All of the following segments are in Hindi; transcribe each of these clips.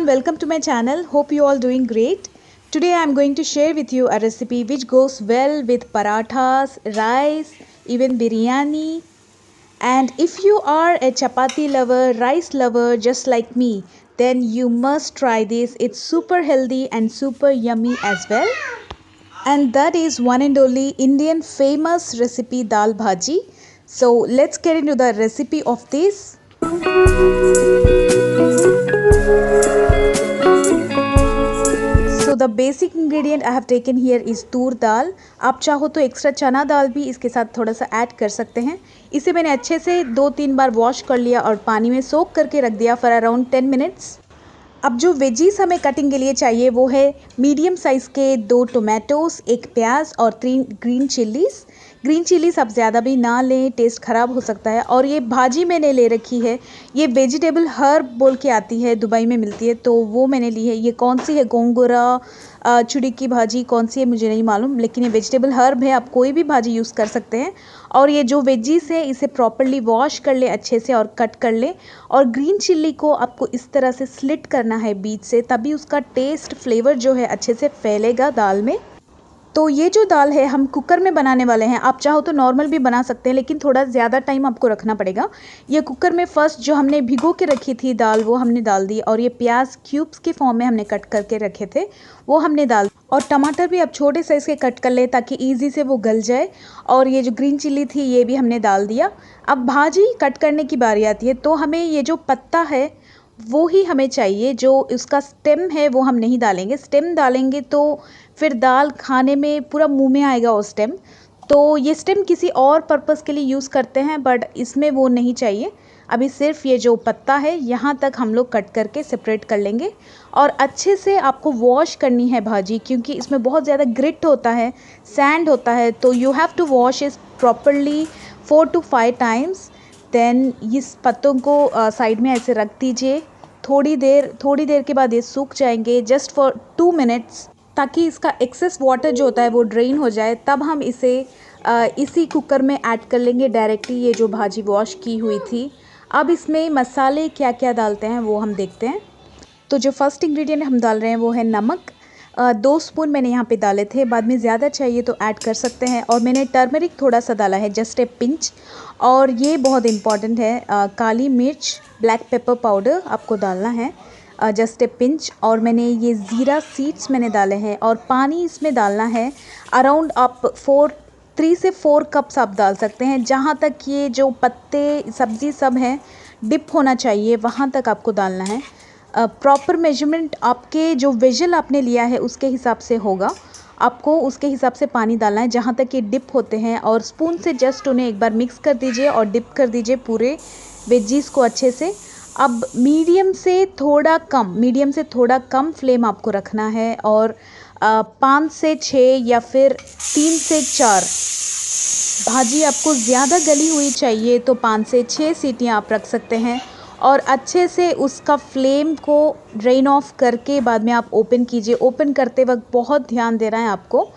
welcome to my channel. Hope you all doing great. Today I am going to share with you a recipe which goes well with parathas, rice, even biryani. And if you are a chapati lover, rice lover just like me, then you must try this. It's super healthy and super yummy as well. And that is one and only Indian famous recipe Daal Bhaji. So let's get into the recipe of this. So the basic ingredient I have taken here is तूर दाल. आप चाहो तो एक्स्ट्रा चना दाल भी इसके साथ थोड़ा सा ऐड कर सकते हैं. इसे मैंने अच्छे से 2-3 बार वॉश कर लिया और पानी में सोक करके रख दिया फॉर अराउंड 10 मिनट्स. अब जो वेजीज हमें कटिंग के लिए चाहिए वो है मीडियम साइज़ के 2 टोमेटोज़, 1 प्याज और 3 ग्रीन चिल्लीज़. ग्रीन चिल्लीज़ आप ज़्यादा भी ना लें, टेस्ट ख़राब हो सकता है. और ये भाजी मैंने ले रखी है, ये वेजिटेबल हर्ब बोल के आती है, दुबई में मिलती है, तो वो मैंने ली है. ये कौन सी है, गोंगूरा, चुड़ी की भाजी कौन सी है मुझे नहीं मालूम, लेकिन ये वेजिटेबल हर्ब है. आप कोई भी भाजी यूज़ कर सकते हैं. और ये जो वेजीज है इसे प्रॉपरली वॉश कर ले अच्छे से और कट कर ले. और ग्रीन चिल्ली को आपको इस तरह से स्लिट करना है बीच से, तभी उसका टेस्ट फ्लेवर जो है अच्छे से फैलेगा दाल में. तो ये जो दाल है हम कुकर में बनाने वाले हैं. आप चाहो तो नॉर्मल भी बना सकते हैं, लेकिन थोड़ा ज़्यादा टाइम आपको रखना पड़ेगा. ये कुकर में फर्स्ट जो हमने भिगो के रखी थी दाल वो हमने डाल दी. और ये प्याज क्यूब्स के फॉर्म में हमने कट करके रखे थे वो हमने डाल. और टमाटर भी आप छोटे साइज़ के कट कर ले ताकि ईजी से वो गल जाए. और ये जो ग्रीन चिल्ली थी ये भी हमने डाल दिया. अब भाजी कट करने की बारी आती है, तो हमें ये जो पत्ता है वो ही हमें चाहिए. जो उसका स्टेम है वो हम नहीं डालेंगे. स्टेम डालेंगे तो फिर दाल खाने में पूरा मुंह में आएगा वो स्टेम. तो ये स्टेम किसी और पर्पस के लिए यूज़ करते हैं, बट इसमें वो नहीं चाहिए. अभी सिर्फ ये जो पत्ता है यहाँ तक हम लोग कट करके सेपरेट कर लेंगे. और अच्छे से आपको वॉश करनी है भाजी, क्योंकि इसमें बहुत ज़्यादा ग्रिट होता है, सैंड होता है. तो you have to wash it properly 4 to 5 times. Then इस पत्तों को साइड में ऐसे रख दीजिए. थोड़ी देर के बाद ये सूख जाएंगे, जस्ट फॉर 2 मिनट्स, ताकि इसका एक्सेस वाटर जो होता है वो ड्रेन हो जाए. तब हम इसे इसी कुकर में ऐड कर लेंगे डायरेक्टली, ये जो भाजी वॉश की हुई थी. अब इसमें मसाले क्या क्या डालते हैं वो हम देखते हैं. तो जो फर्स्ट इंग्रेडिएंट हम डाल रहे हैं वो है नमक. 2 स्पून मैंने यहाँ पे डाले थे, बाद में ज़्यादा चाहिए तो ऐड कर सकते हैं. और मैंने टर्मरिक थोड़ा सा डाला है, जस्ट ए पिंच. और ये बहुत इम्पॉर्टेंट है, काली मिर्च, ब्लैक पेपर पाउडर आपको डालना है, जस्ट ए पिंच. और मैंने ये ज़ीरा सीड्स मैंने डाले हैं. और पानी इसमें डालना है अराउंड आप 3 से 4 कप्स आप डाल सकते हैं. जहाँ तक ये जो पत्ते सब्ज़ी सब हैं डिप होना चाहिए वहाँ तक आपको डालना है. प्रॉपर मेजरमेंट आपके जो वेजल आपने लिया है उसके हिसाब से होगा. आपको उसके हिसाब से पानी डालना है जहाँ तक ये डिप होते हैं. और स्पून से जस्ट उन्हें एक बार मिक्स कर दीजिए और डिप कर दीजिए पूरे वेजीज़ को अच्छे से. अब मीडियम से थोड़ा कम फ्लेम आपको रखना है. और 5 से 6 या फिर 3 से 4 भाजी आपको ज़्यादा गली हुई चाहिए तो 5 से 6 सीटियाँ आप रख सकते हैं. और अच्छे से उसका फ्लेम को ड्रेन ऑफ करके बाद में आप ओपन कीजिए. ओपन करते वक्त बहुत ध्यान देना है आपको.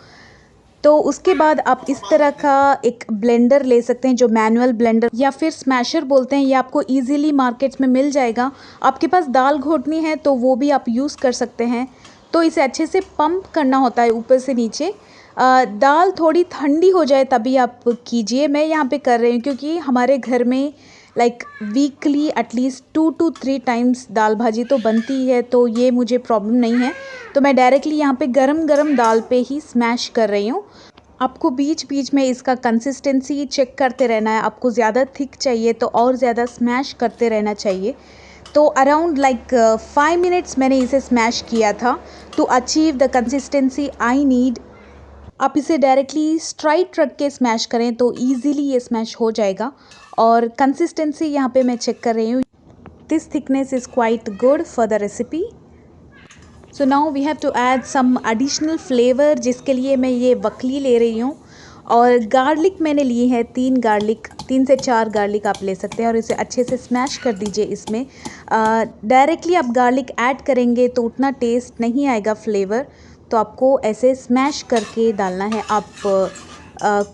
तो उसके बाद आप इस तरह का एक ब्लेंडर ले सकते हैं, जो मैनुअल ब्लेंडर या फिर स्मैशर बोलते हैं. ये आपको इजीली मार्केट्स में मिल जाएगा. आपके पास दाल घोटनी है तो वो भी आप यूज़ कर सकते हैं. तो इसे अच्छे से पंप करना होता है ऊपर से नीचे. दाल थोड़ी ठंडी हो जाए तभी आप कीजिए. मैं यहाँ पे कर रही हूँ क्योंकि हमारे घर में वीकली एटलीस्ट 2 to 3 टाइम्स दाल भाजी तो बनती है, तो ये मुझे प्रॉब्लम नहीं है. तो मैं डायरेक्टली यहाँ पे गरम दाल पे ही स्मैश कर रही हूँ. आपको बीच बीच में इसका कंसिस्टेंसी चेक करते रहना है. आपको ज़्यादा थिक चाहिए तो और ज़्यादा स्मैश करते रहना चाहिए. तो अराउंड 5 मिनट्स मैंने इसे स्मैश किया था to achieve the consistency I need. आप इसे डायरेक्टली स्ट्राइट रख के स्मैश करें तो ईज़िली ये स्मैश हो जाएगा. और कंसिस्टेंसी यहाँ पे मैं चेक कर रही हूँ. This thickness is quite good for the recipe. So now we have to add some additional flavour, जिसके लिए मैं ये वकली ले रही हूँ. और गार्लिक मैंने लिए हैं 3 से 4 गार्लिक आप ले सकते हैं. और इसे अच्छे से स्मैश कर दीजिए. इसमें डायरेक्टली आप गार्लिक ऐड करेंगे तो उतना टेस्ट नहीं आएगा फ्लेवर. तो आपको ऐसे स्मैश करके डालना है. आप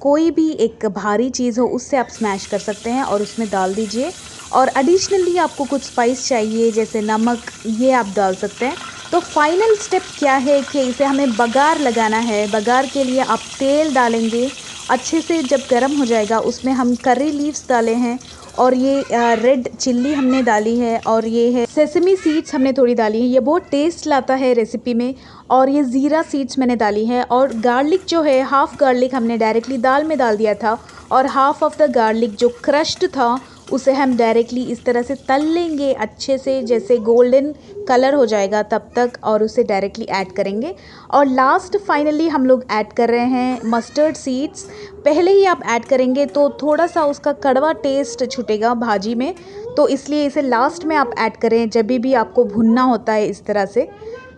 कोई भी एक भारी चीज़ हो उससे आप स्मैश कर सकते हैं और उसमें डाल दीजिए. और एडिशनली आपको कुछ स्पाइस चाहिए जैसे नमक, ये आप डाल सकते हैं। तो फाइनल स्टेप क्या है कि इसे हमें बघार लगाना है। बघार के लिए आप तेल डालेंगे, अच्छे से जब गर्म हो जाएगा उसमें हम करी लीव्स डाले हैं और ये रेड चिल्ली हमने डाली है और ये है सेसमी सीड्स हमने थोड़ी डाली है, ये बहुत टेस्ट लाता है रेसिपी में। और ये ज़ीरा सीड्स मैंने डाली है और गार्लिक जो है हाफ़ गार्लिक हमने डायरेक्टली दाल में डाल दिया था और हाफ़ ऑफ द गार्लिक जो क्रश्ड था उसे हम डायरेक्टली इस तरह से तल लेंगे अच्छे से, जैसे गोल्डन कलर हो जाएगा तब तक, और उसे डायरेक्टली ऐड करेंगे। और लास्ट फाइनली हम लोग ऐड कर रहे हैं मस्टर्ड सीड्स। पहले ही आप ऐड करेंगे तो थोड़ा सा उसका कड़वा टेस्ट छूटेगा भाजी में, तो इसलिए इसे लास्ट में आप ऐड करें जब भी आपको भुनना होता है इस तरह से।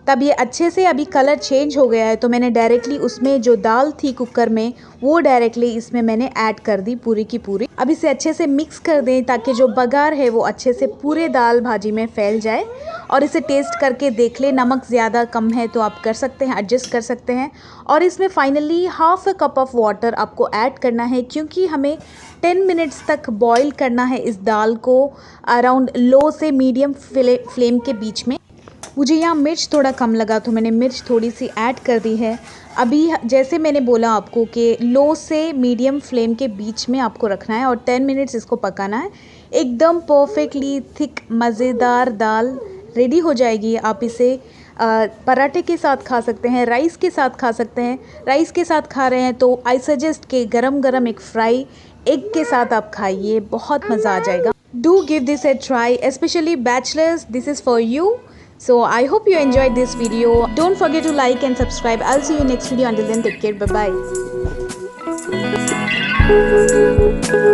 तब ये अच्छे से, अभी कलर चेंज हो गया है तो मैंने डायरेक्टली उसमें जो दाल थी कुकर में वो डायरेक्टली इसमें मैंने ऐड कर दी पूरी की पूरी। अब इसे अच्छे से मिक्स कर दें ताकि जो बघार है वो अच्छे से पूरे दाल भाजी में फैल जाए। और इसे टेस्ट करके देख ले, नमक ज़्यादा कम है तो आप कर सकते हैं, एडजस्ट कर सकते हैं। और इसमें finally half a cup of water आपको ऐड करना है क्योंकि हमें 10 मिनट्स तक बॉईल करना है इस दाल को अराउंड लो से मीडियम फ्लेम के बीच में। मुझे यहाँ मिर्च थोड़ा कम लगा तो मैंने मिर्च थोड़ी सी ऐड कर दी है। अभी जैसे मैंने बोला आपको कि लो से मीडियम फ्लेम के बीच में आपको रखना है और 10 मिनट्स इसको पकाना है। एकदम परफेक्टली थिक मज़ेदार दाल रेडी हो जाएगी। आप इसे पराठे के साथ खा सकते हैं, राइस के साथ खा सकते हैं। राइस के साथ खा रहे हैं तो आई सजेस्ट कि गरम गरम एक फ्राई एग के साथ आप खाइए, बहुत मज़ा आ जाएगा। Do give this A try, especially bachelors, this is for you. So I hope you enjoyed this video. Don't forget to like and subscribe. I'll see you next video. Until then, take care. Bye bye.